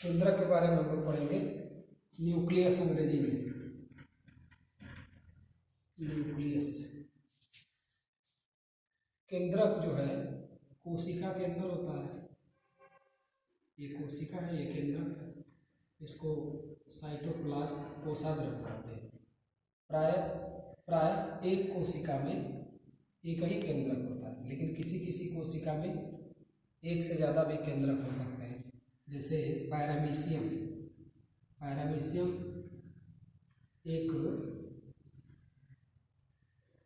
केंद्रक के बारे में हम लोग पढ़ेंगे। न्यूक्लियस अंग्रेजी में, न्यूक्लियस। केंद्रक जो है कोशिका के अंदर होता है। ये कोशिका है, ये केंद्रक है। इसको साइटोप्लाज्म कोशाद्रव कहते हैं। प्राय एक कोशिका में एक ही केंद्रक होता है, लेकिन किसी किसी कोशिका में एक से ज़्यादा भी केंद्रक हो सकते हैं। जैसे पैरामीशियम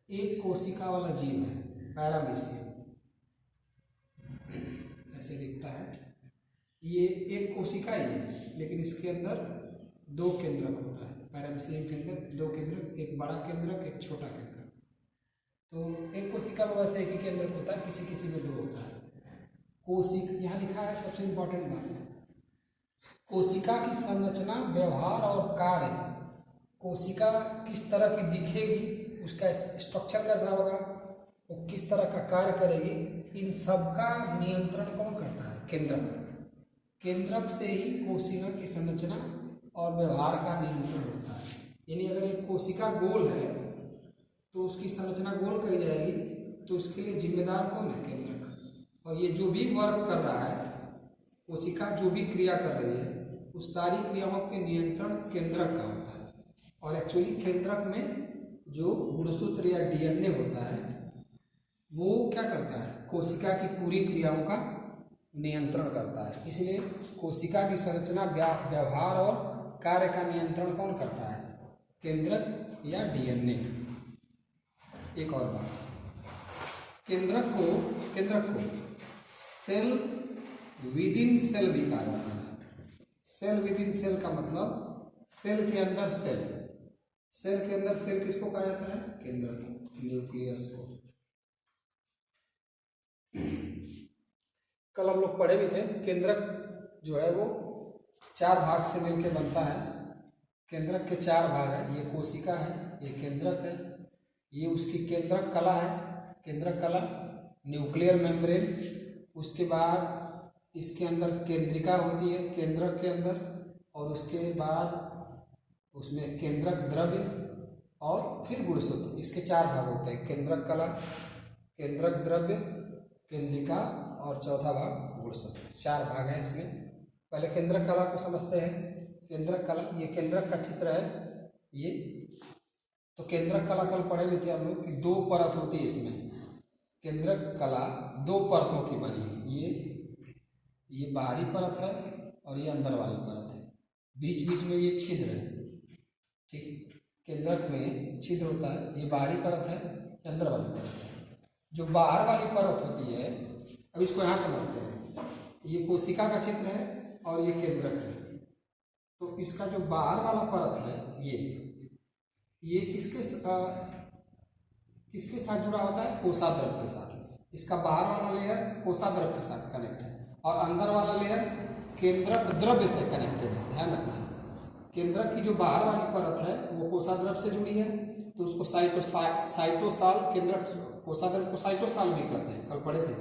एक कोशिका वाला जीव है। पैरामीशियम ऐसे दिखता है। ये एक कोशिका ही है, लेकिन इसके अंदर दो केंद्रक होता है। पैरामीशियम के अंदर दो केंद्रक, एक बड़ा केंद्रक, एक छोटा केंद्रक। तो एक कोशिका में वैसे एक ही केंद्रक होता है, किसी किसी में दो होता है। कोशिका यहाँ लिखा है, सबसे इम्पोर्टेंट बात, कोशिका की संरचना, व्यवहार और कार्य। कोशिका किस तरह की दिखेगी, उसका स्ट्रक्चर कैसा होगा, वो किस तरह का कार्य करेगी, इन सब का नियंत्रण कौन करता है? केंद्रक। केंद्रक से ही कोशिका की संरचना और व्यवहार का नियंत्रण होता है। यानी अगर एक कोशिका गोल है तो उसकी संरचना गोल कही जाएगी, तो उसके लिए जिम्मेदार कौन है? केंद्रक। और ये जो भी वर्क कर रहा है, कोशिका जो भी क्रिया कर रही है, उस सारी क्रियाओं के नियंत्रण केंद्रक का होता है। और एक्चुअली केंद्रक में जो गुणसूत्र या डीएनए होता है, वो क्या करता है? कोशिका की पूरी क्रियाओं का नियंत्रण करता है। इसलिए कोशिका की संरचना, व्यवहार और कार्य का नियंत्रण कौन करता है? केंद्रक या डीएनए। एक और बात, केंद्रक को सेल विद इन सेल भी कहा जाता है। सेल विद इन सेल का मतलब सेल के अंदर सेल। सेल के अंदर सेल किसको कहा जाता है? केंद्रक, न्यूक्लियस को। कल हम लोग पढ़े भी थे, केंद्रक जो है वो 4 भाग से मिलकर बनता है। केंद्रक के 4 भाग हैं। ये कोशिका है, ये केंद्रक है, ये उसकी केंद्रक कला है, केंद्रक कला, न्यूक्लियर मेम्ब्रेन, उसके बाद इसके अंदर केंद्रिका होती है केंद्रक के अंदर, और उसके बाद उसमें केंद्रक द्रव्य और फिर गुणसूत्र। इसके 4 भाग होते हैं, केंद्रक कला, केंद्रक द्रव्य, केंद्रिका और चौथा भाग गुणसूत्र। 4 भाग हैं इसमें। पहले केंद्रक कला को समझते हैं। केंद्रक कला, ये केंद्रक का चित्र है ये। तो केंद्रक कला कल पढ़े भी थे हम लोग कि 2 परत होती है इसमें। केंद्रक कला 2 परतों की बनी है। ये बाहरी परत है और ये अंदर वाली परत है। बीच बीच में ये छिद्र है, ठीक। केंद्रक में छिद्र होता है। ये बाहरी परत है, ये अंदर वाली परत है। जो बाहर वाली परत होती है, अब इसको यहाँ समझते हैं। ये कोशिका का चित्र है और ये केंद्रक है। तो इसका जो बाहर वाला परत है, ये किसके साथ जुड़ा होता है? कोशाद्रव के साथ। इसका बाहर वाला लेयर कोशाद्रव के साथ कनेक्ट है और अंदर वाला लेयर केंद्रक द्रव्य से कनेक्टेड है। ध्यान रखना है, केंद्रक की जो बाहर वाली परत है वो कोशाद्रव से जुड़ी है, तो उसको साइटोसाल, केंद्रक कोशाद्रव को साइटोसाल भी कहते हैं, कल पढ़े थे,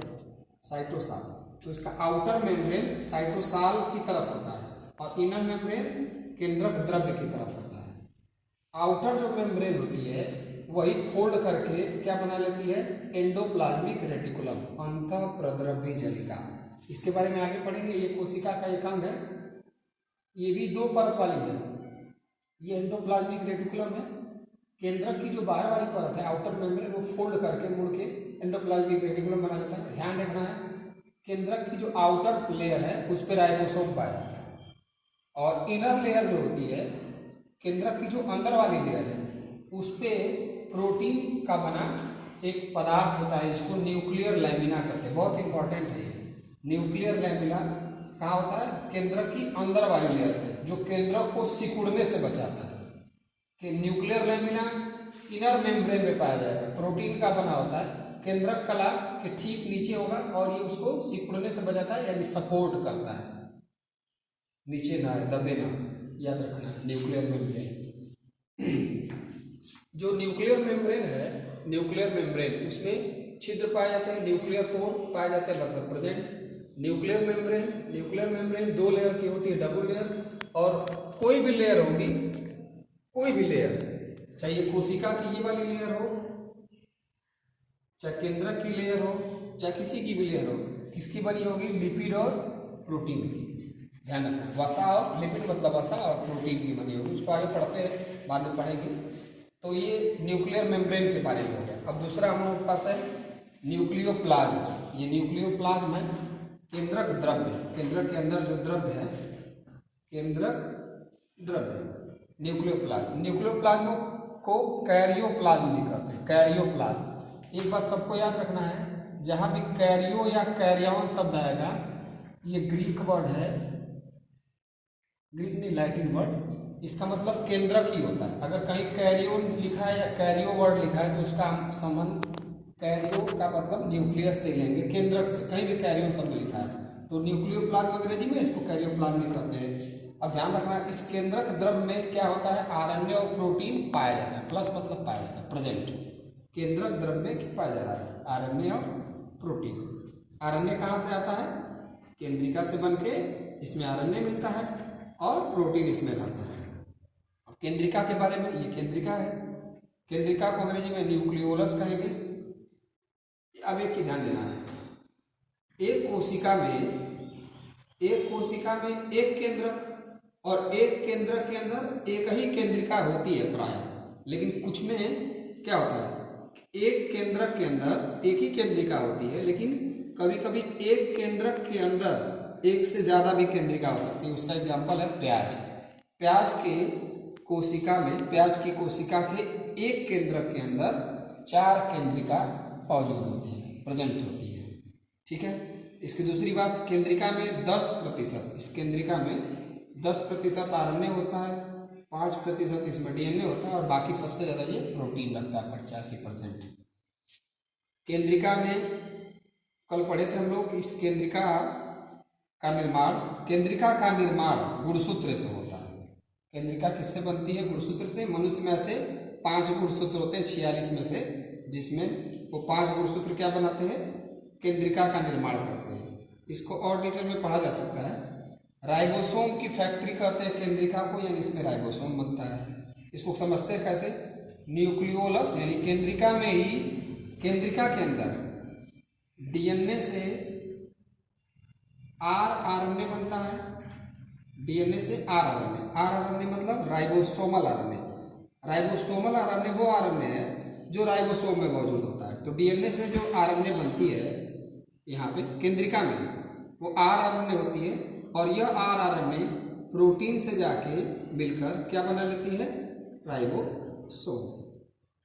साइटोसाल। तो इसका आउटर मेम्ब्रेन साइटोसाल की तरफ होता है और इनर मेम्ब्रेन केंद्रक द्रव्य की तरफ होता है। आउटर जो मेम्ब्रेन होती है वही फोल्ड करके क्या बना लेती है? एंडोप्लाज्मिक रेटिकुलम, अंतःप्रद्रव्य जलिका। इसके बारे में आगे पढ़ेंगे। ये कोशिका का एक अंग है, ये भी 2 परत वाली है। ये एंडोप्लाज्मिक रेटिकुलम है। केंद्रक की जो बाहर वाली परत है, आउटर मेम्ब्रेन, वो फोल्ड करके मुड़ के एंडोप्लाज्मिक रेटिकुलम बना लेता है। ध्यान रखना है, केंद्रक की जो आउटर लेयर है उस पर राइबोसोम पाया जाता है, और इनर लेयर जो होती है, केंद्रक की जो अंदर वाली लेयर है, उस पर प्रोटीन का बना एक पदार्थ होता है जिसको न्यूक्लियर लैमिना कहते हैं। बहुत इंपॉर्टेंट है ये। न्यूक्लियर लैमिना कहाँ होता है? केंद्रक की अंदर वाली लेयर पे, जो केंद्रक को सिकुड़ने से बचाता है। कि न्यूक्लियर लैमिना इनर मेम्ब्रेन में पाया जाएगा, प्रोटीन का बना होता है, केंद्रक कला के ठीक नीचे होगा, और ये उसको सिकुड़ने से बचाता है, यानी सपोर्ट करता है, नीचे ना दबे ना। याद रखना है, न्यूक्लियर मेम्ब्रेन। जो न्यूक्लियर मेम्ब्रेन है, न्यूक्लियर मेम्ब्रेन, उसमें छिद्र पाए जाते हैं, न्यूक्लियर पोर पाए जाते हैं, मतलब प्रेजेंट। न्यूक्लियर मेम्ब्रेन 2 लेयर की होती है, डबल लेयर, और कोई भी लेयर होगी, कोई भी लेयर, चाहे ये कोशिका की ये वाली लेयर हो, चाहे केंद्रक की लेयर हो, चाहे किसी की भी लेयर हो, किसकी बनी होगी? लिपिड और प्रोटीन की। ध्यान रखना, वसा और लिपिड मतलब वसा और प्रोटीन की बनी होगी। उसको आगे पढ़ते हैं, बाद में पढ़ेंगे। तो ये न्यूक्लियर मेम्ब्रेन के बारे में हो गया। अब दूसरा हम लोग के पास है न्यूक्लियोप्लाज्म। ये न्यूक्लियोप्लाज्म है केंद्रक द्रव्य, केंद्रक के अंदर जो द्रव्य है, केंद्रक द्रव्य न्यूक्लियोप्लाज्म। न्यूक्लियोप्लाज्म को कैरियोप्लाज्म भी कहते हैं, कैरियोप्लाज्म। एक बात सबको याद रखना है, जहां भी कैरियो या कैरियन शब्द आएगा, ये ग्रीक वर्ड है, ग्रीक नहीं लैटिन वर्ड, इसका मतलब केंद्रक ही होता है। अगर कहीं कैरियोन लिखा है या कैरियो वर्ड लिखा है तो उसका संबंध कैरियो का मतलब न्यूक्लियस से लेंगे, केंद्रक से। कहीं भी कैरियोन शब्द लिखा है तो न्यूक्लियोप्लाज्म अंग्रेजी में, इसको कैरियोप्लाज्म भी कहते हैं। अब ध्यान रखना, इस केंद्रक द्रव्य में क्या होता है? आरएनए और प्रोटीन पाया जाता है। प्लस मतलब पाया जाता है, प्रेजेंट। केंद्रक द्रव्य में क्या पाया जा रहा है? आरएनए और प्रोटीन। आरएनए कहाँ से आता है? केंद्रिका से बनके इसमें आरएनए मिलता है और प्रोटीन इसमें रहता है। केंद्रिका के बारे में, ये केंद्रिका है, केंद्रिका को अंग्रेजी में न्यूक्लियोलस कहेंगे। अब एक चीज ध्यान देना है, एक कोशिका में एक केंद्रक और एक केंद्रक के अंदर एक ही केंद्रिका होती है प्राय, लेकिन कुछ में क्या होता है? एक केंद्रक के अंदर एक ही केंद्रिका होती है, लेकिन कभी कभी एक केंद्रक के अंदर एक से ज्यादा भी केंद्रिका हो सकती है। उसका एग्जांपल है प्याज। प्याज की कोशिका के एक केंद्रक के अंदर 4 केंद्रिका मौजूद होती है, प्रेजेंट होती है। ठीक है। इसकी दूसरी बात, केंद्रिका में 10%, इस केंद्रिका में 10% आरएनए होता है, 5% इसमें डीएनए होता है और बाकी सबसे ज्यादा ये प्रोटीन रखता है 85%। केंद्रिका में कल पढ़े थे हम लोग, इस केंद्रिका का निर्माण गुणसूत्र से होता है। केंद्रिका किससे बनती है? गुणसूत्र से। मनुष्य में ऐसे 5 गुणसूत्र होते हैं 46 में से, जिसमें वो 5 गुणसूत्र क्या बनाते हैं? केंद्रिका का निर्माण करते हैं। इसको और डिटेल में पढ़ा जा सकता है। राइबोसोम की फैक्ट्री कहते हैं केंद्रिका को, यानी इसमें राइबोसोम बनता है। इसको समझते हैं कैसे? न्यूक्लियोलस यानी केंद्रिका में ही, केंद्रिका के अंदर डीएनए से आरएनए बनता है, डीएनए से आरएनए मतलब राइबोसोमल आरएनए। राइबोसोमल आरएनए वो आरएनए है जो राइबोसोम में मौजूद होता है। तो डीएनए से जो आरएनए बनती है यहाँ पे केंद्रिका में, वो आरएनए होती है, और यह आरएनए प्रोटीन से जाके मिलकर क्या बना लेती है? राइबोसोम।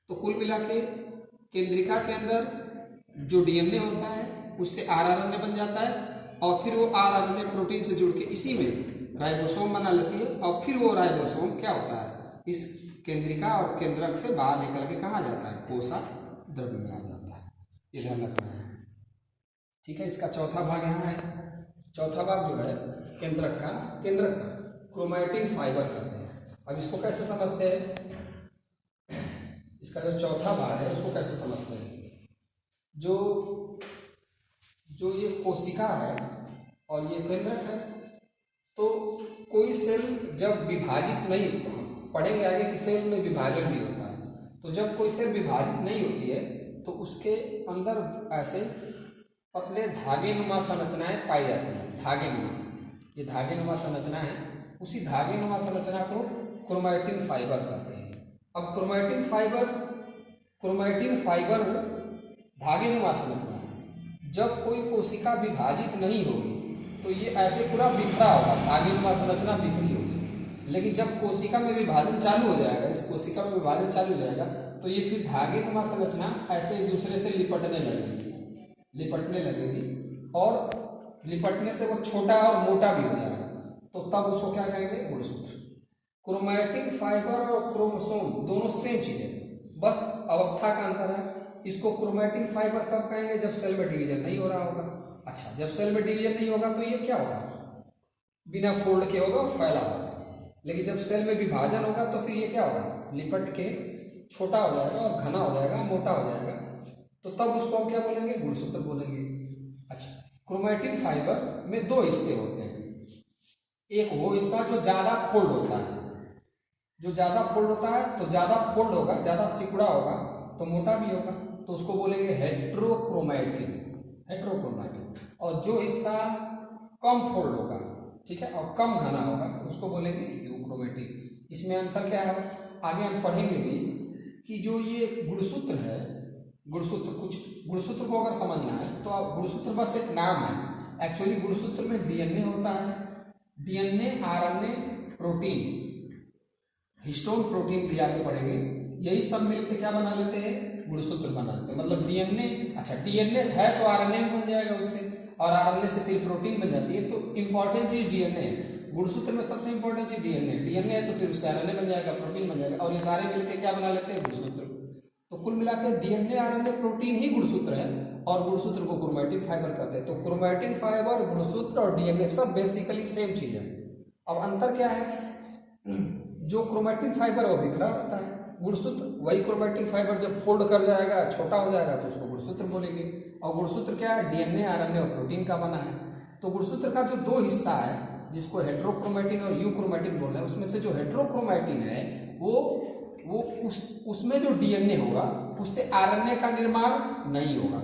तो कुल मिला के केंद्रिका के अंदर जो डीएनए होता है उससे आरएनए बन जाता है, और फिर वो आरएनए प्रोटीन से जुड़ के इसी में राइबोसोम बना लेती है, और फिर वो राइबोसोम क्या होता है? इस केंद्रिका और केंद्रक से बाहर निकल के कहाँ जाता है? कोसा द्रव्य में आ जाता है। ये ध्यान रखना है। ठीक है। इसका चौथा भाग यहाँ है। चौथा भाग जो है केंद्रक का क्रोमैटिन फाइबर कहते हैं। अब इसको कैसे समझते हैं? इसका जो चौथा भाग है उसको कैसे समझते हैं? जो ये कोशिका है और ये केंद्रक है, तो कोई सेल जब विभाजित नहीं, पढ़ेंगे आगे कि सेल में विभाजन भी होता है। तो जब कोई सेल विभाजित नहीं होती है तो उसके अंदर ऐसे पतले धागेनुमा संरचनाएं पाई जाती हैं। धागेनुमा, ये धागेनुमा संरचना है। उसी धागेनुमा संरचना को क्रोमैटिन फाइबर कहते हैं। अब क्रोमैटिन फाइबर धागेनुमा संरचना है। जब कोई कोशिका विभाजित नहीं होगी तो ये ऐसे पूरा बिखरा होगा, धागेनुमा संरचना बिखरी होगी। लेकिन जब कोशिका में विभाजन चालू हो जाएगा, इस कोशिका में विभाजन चालू हो जाएगा, तो ये फिर धागेनुमा संरचना ऐसे एक दूसरे से लिपटने लगेगी और लिपटने से वो छोटा और मोटा भी हो जाएगा। तो तब उसको क्या कहेंगे? गुणसूत्र। क्रोमैटिन फाइबर और क्रोमोसोम दोनों सेम चीज है, बस अवस्था का अंतर है। इसको क्रोमैटिन फाइबर कब कहेंगे? जब सेल में डिवीजन नहीं हो रहा होगा। अच्छा, जब सेल में डिवीजन नहीं होगा तो ये क्या होगा? बिना फोल्ड के होगा और फैला होगा। लेकिन जब सेल में विभाजन होगा तो फिर ये क्या होगा? लिपट के छोटा हो जाएगा और घना हो जाएगा, मोटा हो जाएगा। तो तब उसको हम क्या बोलेंगे? गुणसूत्र बोलेंगे। अच्छा, क्रोमैटिन फाइबर में दो हिस्से होते हैं। एक वो हिस्सा जो ज्यादा फोल्ड होता है, जो ज्यादा फोल्ड होता है तो ज्यादा फोल्ड होगा, ज्यादा सिकुड़ा होगा तो मोटा भी होगा, तो उसको बोलेंगे हेट्रोक्रोमैटिन, हेट्रोक्रोमैटिन। और जो हिस्सा कम फोल्ड होगा, ठीक है, और कम घना होगा उसको बोलेंगे यूक्रोमैटिन। इसमें अंतर क्या है आगे हम पढ़ेंगे भी कि जो ये गुणसूत्र है, गुणसूत्र, कुछ गुणसूत्र को अगर समझना है तो आप गुणसूत्र बस एक नाम है, एक्चुअली गुणसूत्र में डीएनए होता है, DNA, RNA, protein, histone, protein भी आगे पढ़ेंगे, यही सब मिलकर क्या बना लेते हैं, गुणसूत्र बना लेते हैं। मतलब डीएनए, अच्छा डीएनए है तो आरएनए बन जाएगा उससे, और आरएनए से फिर प्रोटीन बन जाती है। तो इंपॉर्टेंट चीज डीएनए है, गुणसूत्र में सबसे इंपॉर्टेंट चीज डीएनए, डीएनए है तो फिर उससे आरएनए बन जाएगा, प्रोटीन बन जाएगा, और ये सारे मिलकर क्या बना लेते हैं, गुणसूत्र। तो कुल मिलाकर डीएनए, आरएनए, प्रोटीन ही गुणसूत्र है, और गुणसूत्र को क्रोमैटिन फाइबर कहते हैं। तो क्रोमैटिन फाइबर, गुणसूत्र और डीएनए सब बेसिकली सेम चीज है। अब अंतर क्या है, जो क्रोमैटिन फाइबर है वो बिखरा रहता है, गुणसूत्र वही क्रोमैटिन फाइबर जब फोल्ड कर जाएगा, छोटा हो जाएगा तो उसको गुणसूत्र बोलेंगे। और गुणसूत्र क्या है, डीएनए, आरएनए और प्रोटीन का बना है। तो गुणसूत्र का जो दो हिस्सा है जिसको हेट्रोक्रोमैटिन और यूक्रोमैटिन बोल रहे हैं, उसमें से जो हेट्रोक्रोमैटिन है वो उसमें जो डीएनए होगा उससे आरएनए का निर्माण नहीं होगा।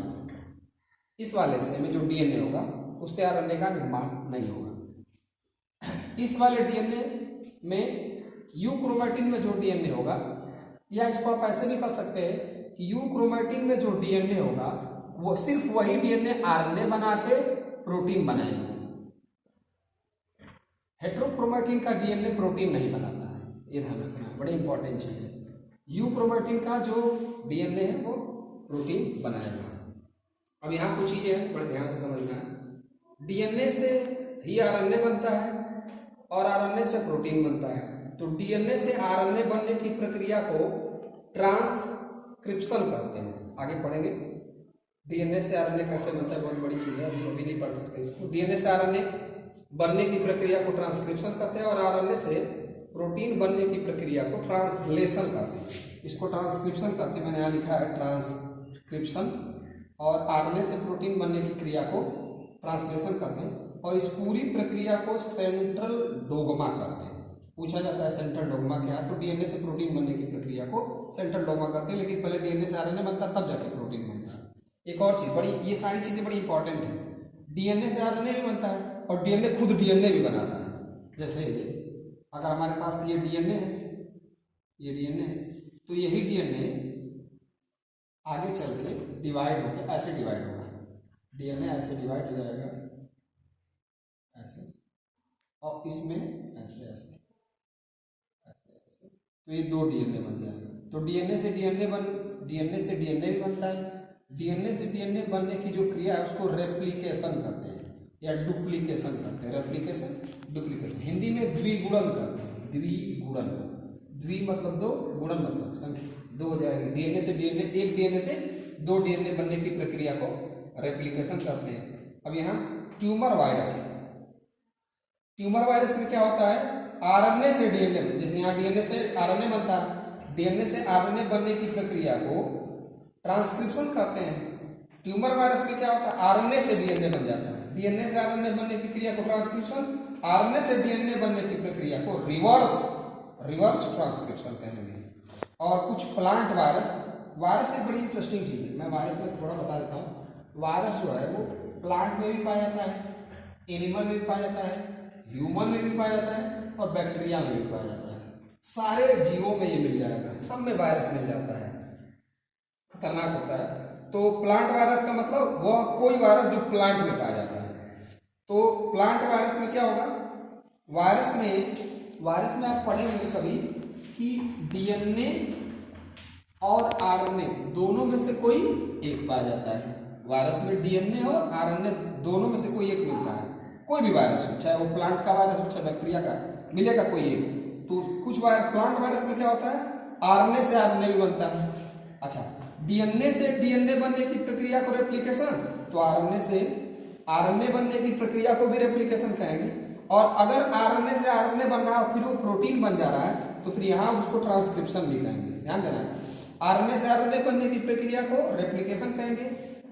इस वाले हिस्से में जो डीएनए होगा उससे आरएनए का निर्माण नहीं होगा। इस वाले डीएनए में, यूक्रोमैटिन में जो डीएनए होगा, या इसको आप ऐसे भी कह सकते हैं कि यूक्रोमैटिन में जो डीएनए होगा वो सिर्फ वही डीएनए आरएनए बना के प्रोटीन बनाएंगे। हेट्रोक्रोमैटिन का डीएनए प्रोटीन नहीं बनाता है, ये ध्यान रखना है, बड़ी इंपॉर्टेंट चीज है। यूक्रोमैटिन का जो डीएनए है वो प्रोटीन बनाएगा। अब यहाँ कुछ चीजें हैं, बड़े ध्यान से समझना है। डीएनए से ही आरएनए बनता है और आरएनए से प्रोटीन बनता है। तो डीएनए से आरएनए बनने की प्रक्रिया को ट्रांसक्रिप्शन कहते हैं, आगे पढ़ेंगे। डीएनए से आरएनए कैसे बनता है, बहुत बड़ी चीज है, अभी नहीं पढ़ सकते इसको। डीएनए से आरएनए बनने की प्रक्रिया को ट्रांसक्रिप्शन कहते हैं, और आरएनए से प्रोटीन बनने की प्रक्रिया को ट्रांसलेशन कहते हैं। इसको ट्रांसक्रिप्शन कहते हैं, मैंने यहाँ लिखा है ट्रांसक्रिप्शन, और आरएनए से प्रोटीन बनने की क्रिया को ट्रांसलेशन कहते हैं। और इस पूरी प्रक्रिया को सेंट्रल डोग्मा कहते हैं। पूछा जाता है सेंट्रल डोग्मा क्या है, तो डीएनए से प्रोटीन बनने की प्रक्रिया को सेंट्रल डोग्मा कहते हैं। लेकिन पहले डीएनए से आरएनए बनता तब जाके प्रोटीन बनता है। एक और चीज बड़ी, ये सारी चीजें बड़ी इंपॉर्टेंट है। डीएनए से आरएनए भी बनता है और डीएनए खुद डीएनए भी बनाता है। जैसे अगर हमारे पास ये डीएनए है, ये डीएनए है, तो यही डीएनए आगे चल के डिवाइड होकर ऐसे डिवाइड होगा, डीएनए ऐसे डिवाइड हो जाएगा ऐसे, और इसमें ऐसे ऐसे ऐसे ऐसे, तो ये दो डीएनए बन जाएगा। तो डीएनए से डीएनए भी बनता है। डीएनए से डीएनए बनने की जो क्रिया है उसको रेप्लिकेशन कहते हैं या डुप्लीकेशन कहते हैं। रेप्लिकेशन, डुप्लीकेशन, हिंदी में द्विगुणन कहते हैं। द्विगुणन, द्वि मतलब दो, गुणन मतलब संख्या, दो हो जाएगी। डीएनए से डीएनए, एक डीएनए से दो डीएनए बनने की प्रक्रिया को रेप्लिकेशन कहते हैं। अब यहाँ ट्यूमर वायरस, ट्यूमर वायरस में क्या होता है, आरएनए से डीएनए, जैसे यहाँ डीएनए से आरएनए बनता है, डीएनए से आरएनए बनने की प्रक्रिया को ट्रांसक्रिप्शन कहते हैं। ट्यूमर वायरस में क्या होता है, आरएनए से डीएनए बन जाता है, डीएनए से आरएनए बनने की क्रिया को ट्रांसक्रिप्शन, आरएनए से डीएनए बनने की प्रक्रिया को रिवर्स ट्रांसक्रिप्शन कहेंगे। और कुछ प्लांट वायरस, वायरस एक बड़ी इंटरेस्टिंग चीज है, मैं वायरस में थोड़ा बता देता हूँ। वायरस जो है वो प्लांट में भी पाया जाता है, एनिमल में भी पाया जाता है, ह्यूमन में भी पाया जाता है, और बैक्टीरिया में भी पाया जाता है। सारे जीवों में ये मिल जाएगा, सब में वायरस मिल जाता है, खतरनाक होता है। तो प्लांट वायरस का मतलब वह कोई वायरस जो प्लांट में पाया जाता है। तो प्लांट वायरस में क्या होगा, वायरस में आप पढ़े होंगे कभी कि डीएनए और आरएनए दोनों में से कोई एक पाया जाता है। वायरस में डीएनए और आरएनए दोनों में से कोई एक मिलता है। कोई भी वायरस हो, चाहे वो प्लांट का वायरस हो चाहे बैक्टीरिया का, मिलेगा कोई एक। तो कुछ प्लांट वायरस में क्या होता है, आरएनए से आरएनए भी बनता है। अच्छा, डीएनए से डीएनए बनने की प्रक्रिया को रेप्लिकेशन, तो आरएनए से आरएनए बनने की प्रक्रिया को भी रेप्लिकेशन कहेंगे। और अगर आरएनए से आरएनए बन रहा है फिर वो प्रोटीन बन जा रहा है तो फिर यहाँ उसको ट्रांसक्रिप्शन भी कहेंगे। ध्यान देना, आरएनए से आरएनए बनने की प्रक्रिया को रेप्लिकेशन कहेंगे,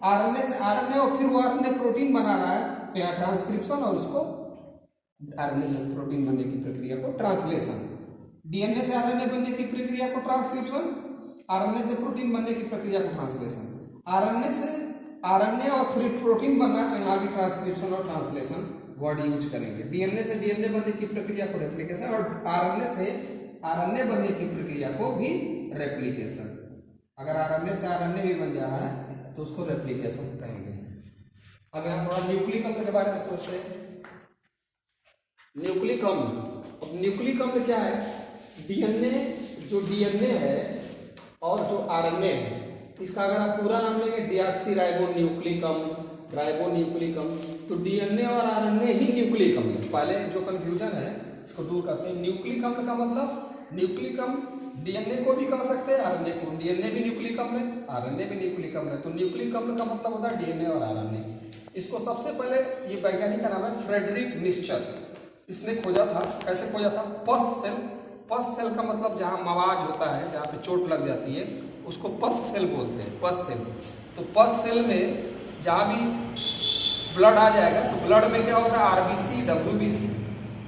आरएनए से आरएनए और फिर वो आरएनए प्रोटीन बना रहा है, तो यहाँ ट्रांसक्रिप्शन और उसको आरएनए से प्रोटीन बनने की प्रक्रिया को ट्रांसलेशन, डीएनए से आरएनए बनने की प्रक्रिया को ट्रांसक्रिप्शन, आरएनए से प्रोटीन बनने की प्रक्रिया को ट्रांसलेशन, आरएनए से आरएनए और फिर प्रोटीन बनना, तो यहाँ भी ट्रांसक्रिप्शन और ट्रांसलेशन वर्ड यूज करेंगे। डीएनए से डीएनए बनने की प्रक्रिया को रेप्लिकेशन, और आरएनए से आरएनए बनने की प्रक्रिया को भी रेप्लिकेशन। अगर आरएनए से आरएनए भी बन जा रहा है तो उसको रेप्लिकेशन कहेंगे। अब यहाँ थोड़ा न्यूक्लिक अम्ल के बारे में सोचते हैं। न्यूक्लिक अम्ल, अब न्यूक्लिक अम्ल क्या है? डीएनए, जो डीएनए है और जो आरएनए है, इसका अगर आप पूरा नाम लेंगे डीऑक्सीराइबोन्यूक्लिक अम्ल, राइबोन्यूक्लिक अम्ल, तो डीएनए और आरएनए ही न्यूक्लिक अम्ल है। पहले जो कंफ्यूजन है इसको दूर करते हैं। न्यूक्लिक अम्ल का मतलब, न्यूक्लिक अम्ल डीएनए को भी कह सकते हैं, आरएनए को। डीएनए भी न्यूक्लिक अम्ल है, आरएनए भी न्यूक्लिक अम्ल है। तो न्यूक्लिक अम्ल का मतलब होता है डीएनए और आरएनए। इसको सबसे पहले, ये वैज्ञानिक का नाम है फ्रेडरिक मिस्चर, इसने खोजा था। कैसे खोजा था? पस सेल। पस सेल का मतलब जहाँ मवाज होता है, जहाँ पे चोट लग जाती है, उसको पस सेल बोलते हैं, पस सेल। तो पस सेल में जहाँ भी ब्लड आ जाएगा तो ब्लड में क्या होगा? RBC, WBC.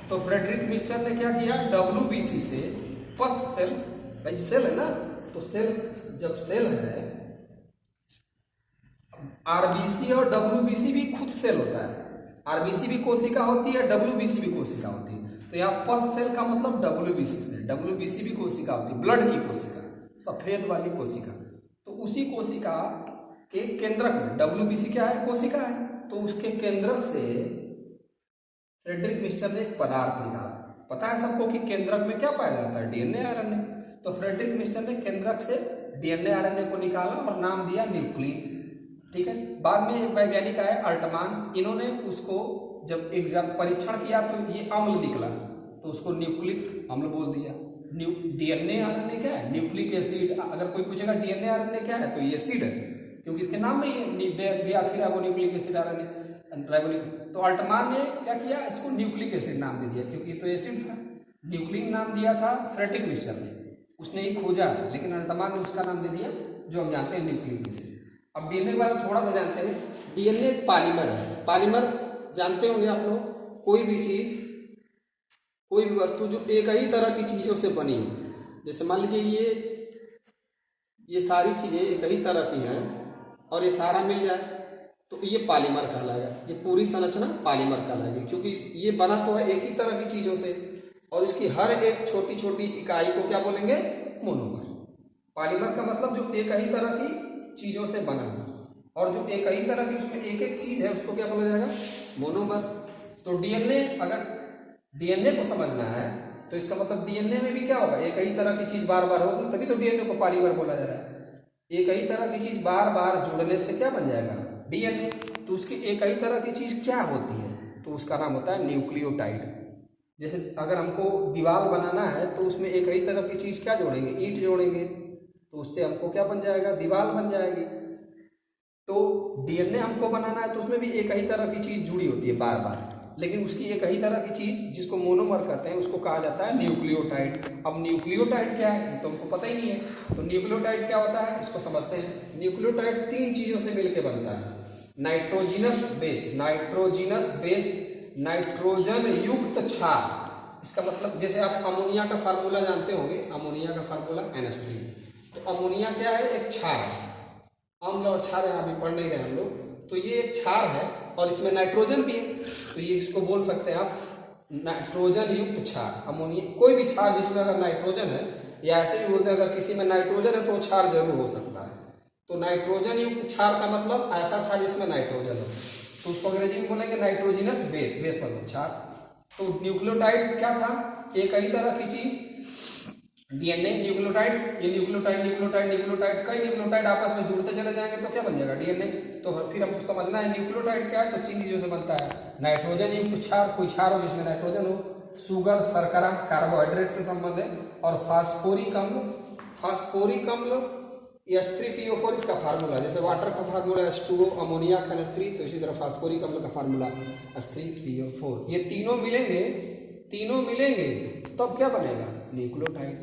तो फ्रेडरिक मिस्चर ने क्या किया? डब्ल्यूबीसी से पस सेल, भाई सेल है ना, तो सेल, जब सेल है, आरबीसी और डब्ल्यूबीसी भी खुद सेल होता है। आरबीसी भी कोशिका होती है, डब्ल्यूबीसी भी कोशिका होती है। तो यहाँ पस सेल का मतलब डब्ल्यूबीसी से, डब्ल्यूबीसी भी कोशिका होती है, ब्लड की कोशिका, सफेद वाली कोशिका। तो उसी कोशिका के केंद्रक में, डब्ल्यूबीसी क्या है? कोशिका है, तो उसके केंद्रक से फ्रेडरिक मिस्चर ने एक पदार्थ निकाला। पता है सबको कि केंद्रक में क्या पाया जाता है? DNA, RNA. तो फ्रेडरिक मिस्चर ने केंद्रक से डीएनए, आरएनए को निकाला और नाम दिया न्यूक्लिन। ठीक है। बाद में एक वैज्ञानिक आया अल्टमान, इन्होंने उसको जब एग्जाम परीक्षण किया तो ये अम्ल निकला, तो उसको न्यूक्लिक अम्ल बोल दिया। डीएनए, आरएनए क्या है? Nucleic acid. अगर कोई पूछेगा डीएनए, आरएनए क्या है, तो ये एसिड है, क्योंकि इसके नाम में ही डीऑक्सीराइबोन्यूक्लिक एसिड, आरएनए, राइबोन्यूक्लिक। तो अल्टमान ने क्या किया? इसको न्यूक्लिक एसिड नाम दे दिया, क्योंकि तो एसिड था। न्यूक्लिन नाम दिया था फ्रेडरिक मिस्चर ने, उसने ही खोजा, लेकिन अल्टमान ने उसका नाम दे दिया जो हम जानते हैं न्यूक्लिक एसिड। अब डीएनए के बारे में थोड़ा सा जानते हैं। डीएनए एक पॉलीमर है। पॉलीमर जानते होंगे आप लोग, कोई भी चीज, कोई भी वस्तु जो एक ही तरह की चीजों से बनी हो। जैसे मान लीजिए ये सारी चीजें एक ही तरह की हैं और ये सारा मिल जाए तो ये पॉलीमर कहलाएगा। ये पूरी संरचना पॉलीमर कहलाएगी, क्योंकि ये बना तो है एक ही तरह की चीजों से, और इसकी हर एक छोटी छोटी इकाई को क्या बोलेंगे? मोनोमर। पॉलीमर का मतलब जो एक ही तरह की चीजों से बना है, और जो एक ही तरह की उसमें एक एक चीज है उसको क्या बोला जाएगा? मोनोमर। तो डीएनए, अगर डीएनए को समझना है तो इसका मतलब डीएनए में भी क्या होगा? एक ही तरह की चीज बार बार होगी, तभी तो डीएनए को पॉलीमर बोला जा रहा है। एक ही तरह की चीज बार बार जुड़ने से क्या बन जाएगा? डीएनए। तो उसकी एक ही तरह की चीज क्या होती है? तो उसका नाम होता है न्यूक्लियोटाइड। जैसे अगर हमको दीवार बनाना है तो उसमें एक ही तरह की चीज क्या जोड़ेंगे? ईंट जोड़ेंगे, तो उससे हमको क्या बन जाएगा? दीवार बन जाएगी। तो डीएनए हमको बनाना है तो उसमें भी एक ही तरह की चीज जुड़ी होती है बार बार, लेकिन उसकी एक ही तरह की चीज जिसको मोनोमर कहते हैं उसको कहा जाता है न्यूक्लियोटाइड। अब न्यूक्लियोटाइड क्या है ये तो हमको पता ही नहीं है। तो न्यूक्लियोटाइड क्या होता है इसको समझते हैं। न्यूक्लियोटाइड तीन चीजों से मिलकर बनता है। Nitrogenous base, nitrogenous base, nitrogen युक्त क्षार। इसका मतलब जैसे आप अमोनिया का फार्मूला जानते होंगे, अमोनिया का फार्मूला NH3। तो अमोनिया क्या है? एक क्षार है। अम्ल और क्षार यहाँ भी पढ़ नहीं रहे हम लोग। तो ये एक क्षार है और इसमें नाइट्रोजन भी है, तो ये इसको बोल सकते हैं आप नाइट्रोजन युक्त क्षार। अमोनिया, कोई भी क्षार जिसमें अगर नाइट्रोजन है, या ऐसे भी बोलते हैं अगर किसी में नाइट्रोजन है तो क्षार जरूर हो सकता है। तो नाइट्रोजन युक्त क्षार का मतलब ऐसा क्षार जिसमें नाइट्रोजन हो, तो उसको अंग्रेजी में बोलेंगे नाइट्रोजिनस बेस। बेस मतलब क्षार। तो न्यूक्लियोटाइड क्या था? एक ही तरह की चीज। डीएनए, न्यूक्लियोटाइड्स, ये न्यूक्लियोटाइड न्यूक्लियोटाइड न्यूक्लियोटाइड, कई न्यूक्लियोटाइड आपस में जुड़ते चले जाएंगे तो क्या बन जाएगा? डीएनए। तो फिर हमको समझना है न्यूक्लियोटाइड क्या है। तो तीन चीजों से बनता है। नाइट्रोजन युक्त क्षार, कोई क्षार हो जिसमें नाइट्रोजन हो, शुगर, शर्करा, कार्बोहाइड्रेट से संबंध है, और फास्फोरिक अम्ल। फास्फोरिक अम्ल H3PO4 इसका फार्मूला, जैसे वाटर का फार्मूला H2O, अमोनिया का NH3, तो इसी तरह फास्फोरिक अम्ल का फार्मूला H3PO4। ये तीनों मिलेंगे तब क्या बनेगा? न्यूक्लियोटाइड।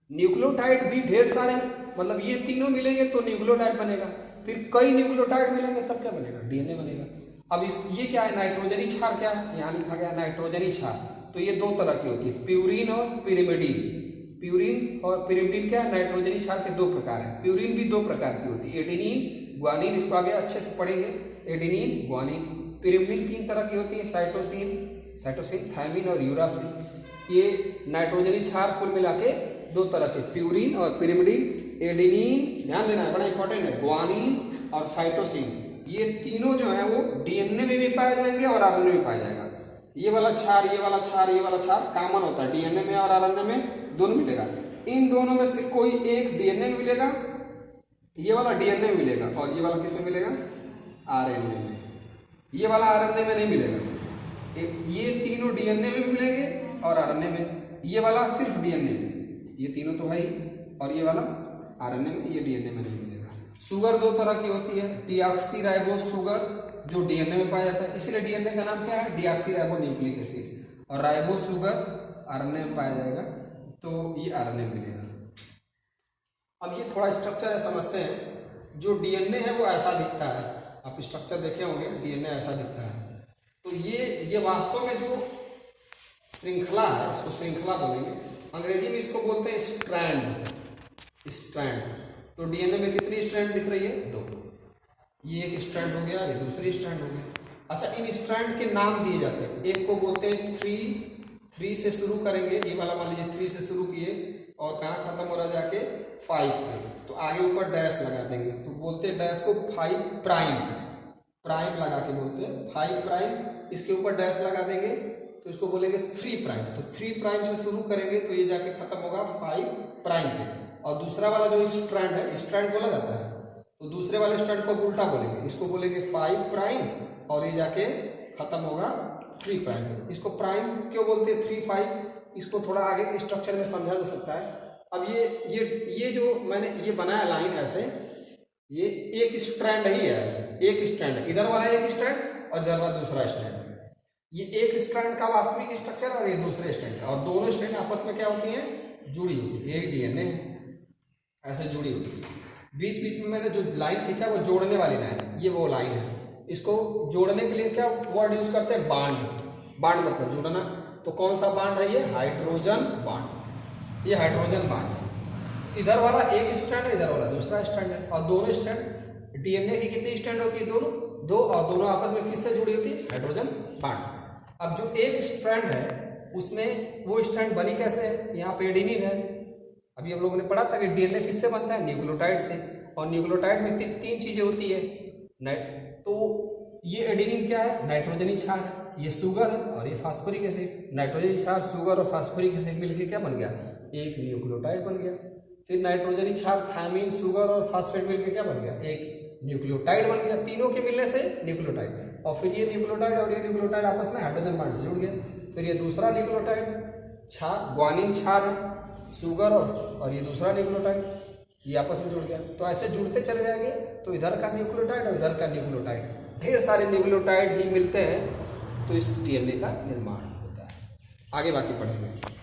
न्यूक्लियोटाइड भी ढेर सारे, मतलब ये तीनों मिलेंगे तो न्यूक्लियोटाइड बनेगा। फिर कई न्यूक्लियोटाइड मिलेंगे तब क्या बनेगा, डीएनए बनेगा। अब इस ये क्या है, नाइट्रोजनी क्षार, क्या है यहाँ लिखा गया नाइट्रोजनी क्षार। तो ये दो तरह की होती है, प्यूरिन और पिरिमिडीन। प्यूरिन और पिरिमिडीन क्या है, नाइट्रोजनी क्षार के दो प्रकार है। प्यूरिन भी दो प्रकार की होती है, एडेनिन ग्वानिन, इसको आगे अच्छे से पढ़ेंगे, एडेनिन ग्वानिन। पिरिमिडीन तीन तरह की होती है, साइटोसिन, थायमिन और यूरासिल। ये नाइट्रोजनी क्षार कुल मिला के दो तरह के, प्यूरिन और पिरिमिडीन। एडेनिन ध्यान देना है, बड़ा इंपॉर्टेंट है, ग्वानिन और साइटोसिन, ये तीनों जो है वो डीएनए में भी पाए जाएंगे और आरएनए में पाया जाएगा। ये वाला क्षार, ये वाला क्षार, ये वाला क्षार कॉमन होता है, डीएनए में और आरएनए में दोनों मिलेगा। इन दोनों में से कोई एक डीएनए में मिलेगा, ये वाला डीएनए में मिलेगा, और ये वाला किसमें मिलेगा, आरएनए में। ये वाला आरएनए में नहीं मिलेगा। ये तीनों डीएनए में मिलेंगे और आरएनए में, ये वाला सिर्फ डीएनए में, ये तीनों तो है ही, और ये वाला आरएनए में, ये डीएनए में नहीं मिलेगा। शुगर दो तरह की होती है, डीऑक्सीराइबोस शुगर जो डीएनए में पाया जाता है, इसलिए डीएनए का नाम क्या है, डीऑक्सीराइबोन्यूक्लिक एसिड। और राइबोस शुगर आरएनए में पाया जाएगा, तो ये आरएनए में मिलेगा। अब ये थोड़ा स्ट्रक्चर है, समझते हैं। जो डीएनए है वो ऐसा दिखता है, आप स्ट्रक्चर देखे होंगे, डीएनए ऐसा दिखता है। तो ये वास्तव में जो श्रृंखला है, इसको श्रृंखला बोलेंगे, अंग्रेजी में इसको बोलते हैं स्ट्रैंड। तो डीएनए में कितनी स्ट्रैंड दिख रही है, दो। ये एक स्ट्रैंड हो गया, ये दूसरी स्ट्रैंड हो गया। अच्छा, इन स्ट्रैंड के नाम दिए जाते हैं, एक को बोलते हैं थ्री से शुरू करेंगे, ये वाला मान लीजिए 3 से शुरू किए और कहाँ खत्म हो रहा जाके 5 पे, तो आगे ऊपर डैश लगा देंगे, तो बोलते हैं डैश को 5 प्राइम लगा के बोलते हैं 5 प्राइम। इसके ऊपर डैश लगा देंगे तो इसको बोलेंगे 3 प्राइम। तो 3 प्राइम से शुरू करेंगे तो ये जाके खत्म होगा 5 प्राइम पे। और दूसरा वाला जो स्ट्रैंड है, स्ट्रैंड बोला जाता है, तो दूसरे वाले स्ट्रैंड को उल्टा बोलेंगे, इसको बोलेंगे 5 प्राइम और ये जाके खत्म होगा 3 प्राइम पे। इसको प्राइम क्यों बोलते हैं, 3, 5, इसको थोड़ा आगे के स्ट्रक्चर में समझा जा सकता है। अब ये जो मैंने ये बनाया लाइन ऐसे, ये एक स्ट्रैंड ही है, ऐसे एक स्ट्रैंड है, इधर वाला एक स्ट्रैंड और इधर वाला दूसरा स्ट्रैंड। ये एक स्ट्रैंड का वास्तविक स्ट्रक्चर और ये दूसरे स्ट्रैंड का, और दोनों स्ट्रैंड आपस में क्या होती हैं, जुड़ी होती है, एक डीएनए है, ऐसे जुड़ी होती है। बीच बीच में मैंने जो लाइन खींचा वो जोड़ने वाली लाइन है, ये वो लाइन है। इसको जोड़ने के लिए क्या वर्ड यूज करते हैं, बांड मतलब जोड़ना। तो कौन सा बांड है ये, हाइड्रोजन बांड, ये हाइड्रोजन बांड। इधर वाला एक स्ट्रैंड है, इधर वाला दूसरा स्ट्रैंड है, और दोनों स्ट्रैंड, डीएनए की कितनी स्ट्रैंड होती है, दो, और दोनों आपस में किससे जुड़ी होती है, हाइड्रोजन बांड से। अब जो एक स्ट्रैंड है उसमें वो स्ट्रैंड बनी कैसे है, यहाँ पे एडेनिन है। अभी हम लोगों ने पढ़ा था कि डीएनए किससे बनता है, न्यूक्लियोटाइड से, और न्यूक्लियोटाइड में तीन चीजें होती है। तो ये एडेनिन क्या है, नाइट्रोजनी क्षार, ये शुगर है, और ये फास्फोरिक एसिड। नाइट्रोजनी क्षार, शुगर और फास्फोरिक एसिड मिलकर क्या बन गया, एक न्यूक्लियोटाइड बन गया। फिर नाइट्रोजनी क्षार, थायमिन, शुगर और फास्फेट मिलकर क्या बन गया, एक न्यूक्लियोटाइड बन गया। तीनों के मिलने से न्यूक्लियोटाइड, और फिर ये न्यूक्लियोटाइड और ये न्यूक्लियोटाइड आपस में हाइड्रोजन बांड से जुड़ गया। फिर ये दूसरा न्यूक्लियोटाइड क्षार, ग्वानिन क्षार है, शुगर और ये दूसरा न्यूक्लियोटाइड, ये आपस में जुड़ गया। तो ऐसे जुड़ते चले जाएंगे, तो इधर का न्यूक्लियोटाइड और इधर का न्यूक्लियोटाइड, ढेर सारे न्यूक्लियोटाइड ही मिलते हैं, तो इस डीएनए का निर्माण होता है। आगे बाकी पढ़ेंगे।